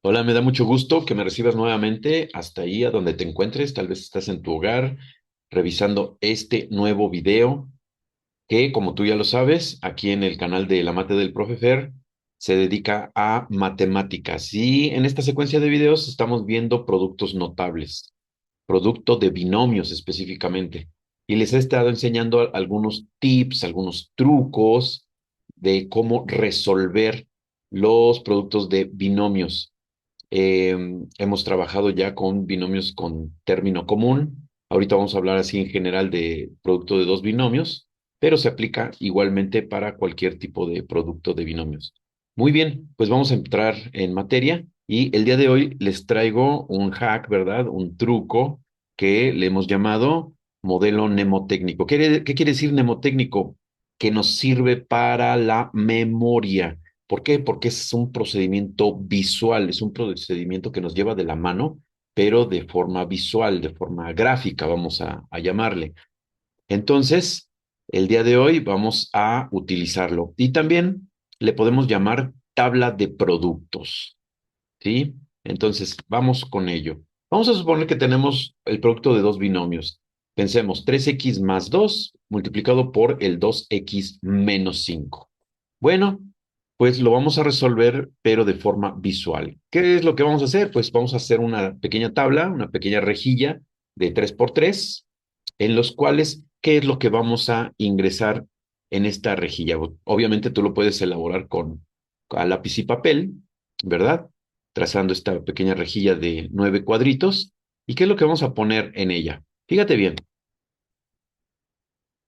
Hola, me da mucho gusto que me recibas nuevamente hasta ahí a donde te encuentres. Tal vez estás en tu hogar revisando este nuevo video que, como tú ya lo sabes, aquí en el canal de La Mate del Profe Fer se dedica a matemáticas. Y en esta secuencia de videos estamos viendo productos notables, producto de binomios específicamente. Y les he estado enseñando algunos tips, algunos trucos de cómo resolver los productos de binomios. Eh, Hemos trabajado ya con binomios con término común. Ahorita vamos a hablar así en general de producto de dos binomios, pero se aplica igualmente para cualquier tipo de producto de binomios. Muy bien, pues vamos a entrar en materia y el día de hoy les traigo un hack, ¿verdad? Un truco que le hemos llamado modelo mnemotécnico. ¿Qué quiere decir mnemotécnico? Que nos sirve para la memoria. ¿Por qué? Porque es un procedimiento visual, es un procedimiento que nos lleva de la mano, pero de forma visual, de forma gráfica, vamos a llamarle. Entonces, el día de hoy vamos a utilizarlo. Y también le podemos llamar tabla de productos, ¿sí? Entonces, vamos con ello. Vamos a suponer que tenemos el producto de dos binomios. Pensemos 3x más 2 multiplicado por el 2x menos 5. Bueno, pues lo vamos a resolver, pero de forma visual. ¿Qué es lo que vamos a hacer? Pues vamos a hacer una pequeña tabla, una pequeña rejilla de 3 por 3, en los cuales, ¿qué es lo que vamos a ingresar en esta rejilla? Obviamente tú lo puedes elaborar con a lápiz y papel, ¿verdad? Trazando esta pequeña rejilla de 9 cuadritos. ¿Y qué es lo que vamos a poner en ella? Fíjate bien,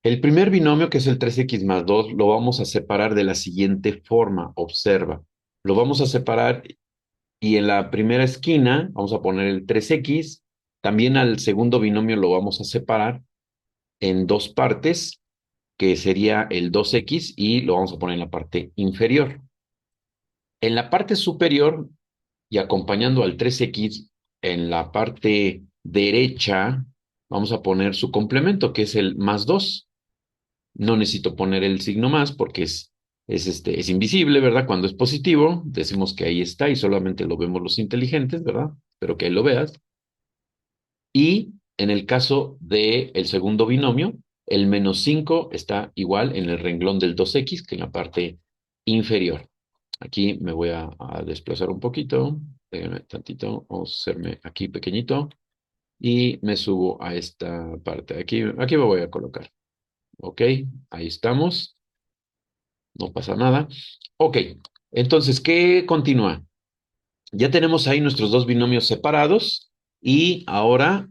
el primer binomio, que es el 3x más 2, lo vamos a separar de la siguiente forma. Observa. Lo vamos a separar y en la primera esquina vamos a poner el 3x. También al segundo binomio lo vamos a separar en dos partes, que sería el 2x y lo vamos a poner en la parte inferior. En la parte superior y acompañando al 3x en la parte derecha, vamos a poner su complemento, que es el más 2. No necesito poner el signo más porque es invisible, ¿verdad? Cuando es positivo, decimos que ahí está y solamente lo vemos los inteligentes, ¿verdad? Espero que ahí lo veas. Y en el caso del segundo binomio, el menos 5 está igual en el renglón del 2x que en la parte inferior. Aquí me voy a desplazar un poquito, déjenme tantito, vamos a hacerme aquí pequeñito y me subo a esta parte. Aquí me voy a colocar. Ok, ahí estamos, no pasa nada. Ok, entonces, ¿qué continúa? Ya tenemos ahí nuestros dos binomios separados y ahora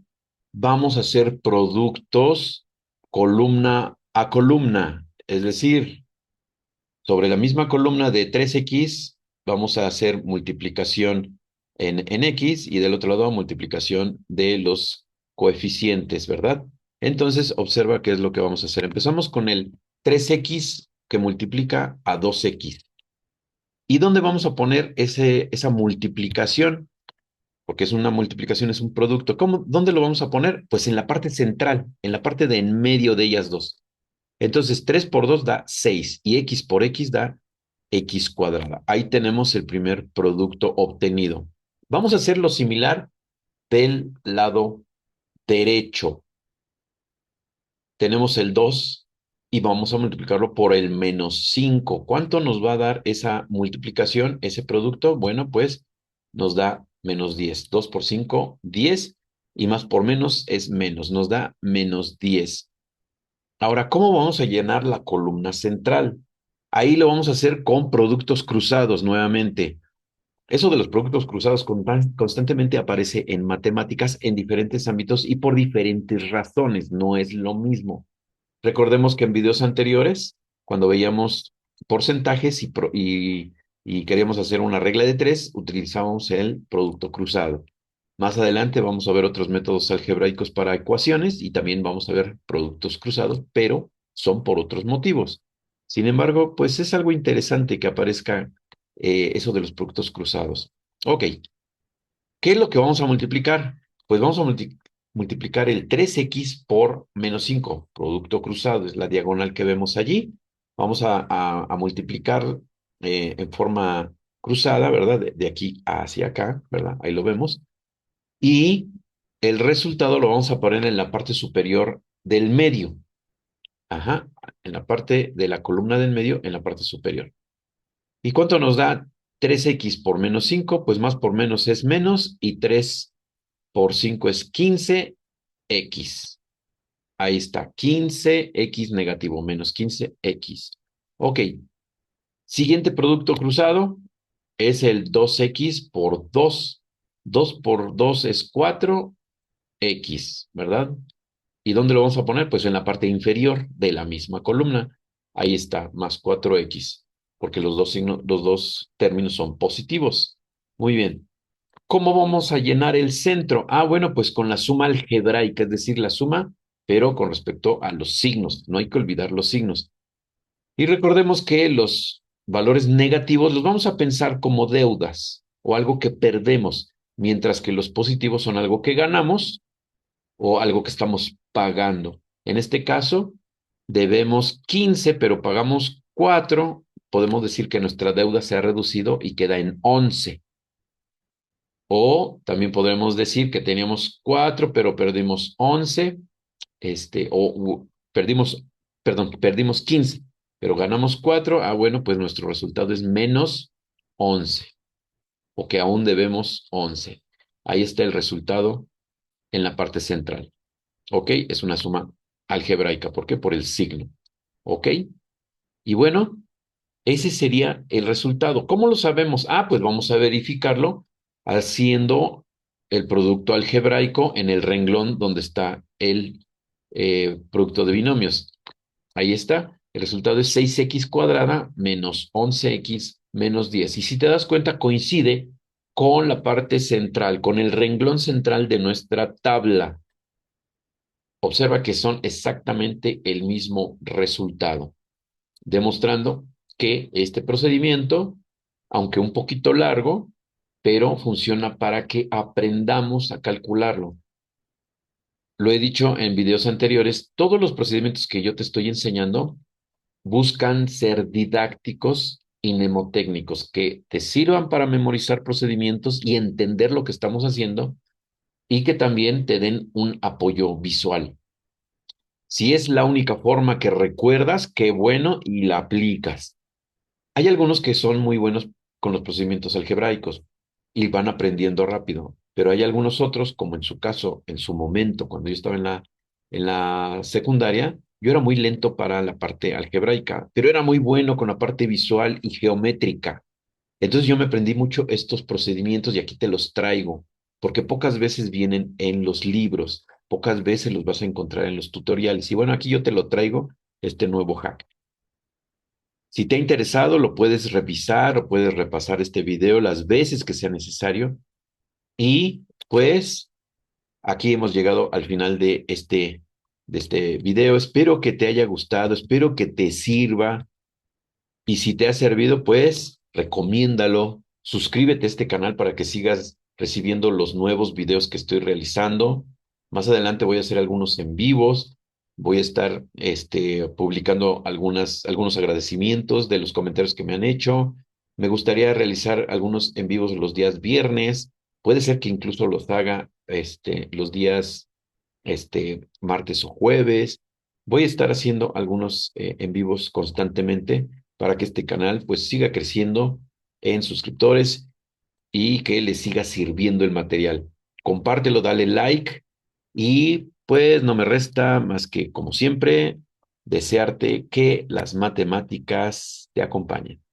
vamos a hacer productos columna a columna, es decir, sobre la misma columna de 3x vamos a hacer multiplicación en x y del otro lado multiplicación de los coeficientes, ¿verdad? Entonces, observa qué es lo que vamos a hacer. Empezamos con el 3x que multiplica a 2x. ¿Y dónde vamos a poner esa multiplicación? Porque es una multiplicación, es un producto. ¿Dónde lo vamos a poner? Pues en la parte central, en la parte de en medio de ellas dos. Entonces, 3 por 2 da 6 y x por x da x cuadrada. Ahí tenemos el primer producto obtenido. Vamos a hacerlo similar del lado derecho. Tenemos el 2 y vamos a multiplicarlo por el menos 5. ¿Cuánto nos va a dar esa multiplicación, ese producto? Bueno, pues nos da menos 10. 2 por 5, 10 y más por menos es menos. Nos da menos 10. Ahora, ¿cómo vamos a llenar la columna central? Ahí lo vamos a hacer con productos cruzados nuevamente. Eso de los productos cruzados constantemente aparece en matemáticas en diferentes ámbitos y por diferentes razones. No es lo mismo. Recordemos que en videos anteriores, cuando veíamos porcentajes y queríamos hacer una regla de tres, utilizábamos el producto cruzado. Más adelante vamos a ver otros métodos algebraicos para ecuaciones y también vamos a ver productos cruzados, pero son por otros motivos. Sin embargo, pues es algo interesante que aparezca eso de los productos cruzados. Ok, ¿qué es lo que vamos a multiplicar? Pues vamos a multiplicar el 3x por menos 5. Producto cruzado es la diagonal que vemos allí. Vamos a multiplicar en forma cruzada, ¿verdad? De aquí hacia acá, ¿verdad? Ahí lo vemos. Y el resultado lo vamos a poner en la parte superior del medio. Ajá, en la parte de la columna del medio, en la parte superior. ¿Y cuánto nos da 3x por menos 5? Pues más por menos es menos y 3 por 5 es 15x. Ahí está, 15x negativo, menos 15x. Ok, siguiente producto cruzado es el 2x por 2. 2 por 2 es 4x, ¿verdad? ¿Y dónde lo vamos a poner? Pues en la parte inferior de la misma columna. Ahí está, más 4x, porque los dos términos son positivos. Muy bien. ¿Cómo vamos a llenar el centro? Ah, bueno, pues con la suma algebraica, es decir, la suma, pero con respecto a los signos. No hay que olvidar los signos. Y recordemos que los valores negativos los vamos a pensar como deudas o algo que perdemos, mientras que los positivos son algo que ganamos o algo que estamos pagando. En este caso, debemos 15, pero pagamos 4. Podemos decir que nuestra deuda se ha reducido y queda en 11. O también podremos decir que teníamos 4, pero perdimos 11, perdimos, perdón, perdimos 15, pero ganamos 4. Ah, bueno, pues nuestro resultado es menos 11, o que aún debemos 11. Ahí está el resultado en la parte central. ¿Ok? Es una suma algebraica. ¿Por qué? Por el signo. ¿Ok? Y bueno, ese sería el resultado. ¿Cómo lo sabemos? Ah, pues vamos a verificarlo haciendo el producto algebraico en el renglón donde está el producto de binomios. Ahí está. El resultado es 6x cuadrada menos 11x menos 10. Y si te das cuenta, coincide con la parte central, con el renglón central de nuestra tabla. Observa que son exactamente el mismo resultado, demostrando que este procedimiento, aunque un poquito largo, pero funciona para que aprendamos a calcularlo. Lo he dicho en videos anteriores, todos los procedimientos que yo te estoy enseñando buscan ser didácticos y mnemotécnicos, que te sirvan para memorizar procedimientos y entender lo que estamos haciendo y que también te den un apoyo visual. Si es la única forma que recuerdas, qué bueno y la aplicas. Hay algunos que son muy buenos con los procedimientos algebraicos y van aprendiendo rápido, pero hay algunos otros, como en su caso, en su momento, cuando yo estaba en la secundaria, yo era muy lento para la parte algebraica, pero era muy bueno con la parte visual y geométrica. Entonces yo me aprendí mucho estos procedimientos y aquí te los traigo, porque pocas veces vienen en los libros, pocas veces los vas a encontrar en los tutoriales. Y bueno, aquí yo te lo traigo, este nuevo hack. Si te ha interesado, lo puedes revisar o puedes repasar este video las veces que sea necesario. Y pues aquí hemos llegado al final de este video. Espero que te haya gustado, espero que te sirva. Y si te ha servido, pues recomiéndalo. Suscríbete a este canal para que sigas recibiendo los nuevos videos que estoy realizando. Más adelante voy a hacer algunos en vivos. Voy a estar publicando algunos agradecimientos de los comentarios que me han hecho. Me gustaría realizar algunos en vivos los días viernes. Puede ser que incluso los haga los días martes o jueves. Voy a estar haciendo algunos en vivos constantemente para que este canal pues siga creciendo en suscriptores y que les siga sirviendo el material. Compártelo, dale like y pues no me resta más que, como siempre, desearte que las matemáticas te acompañen.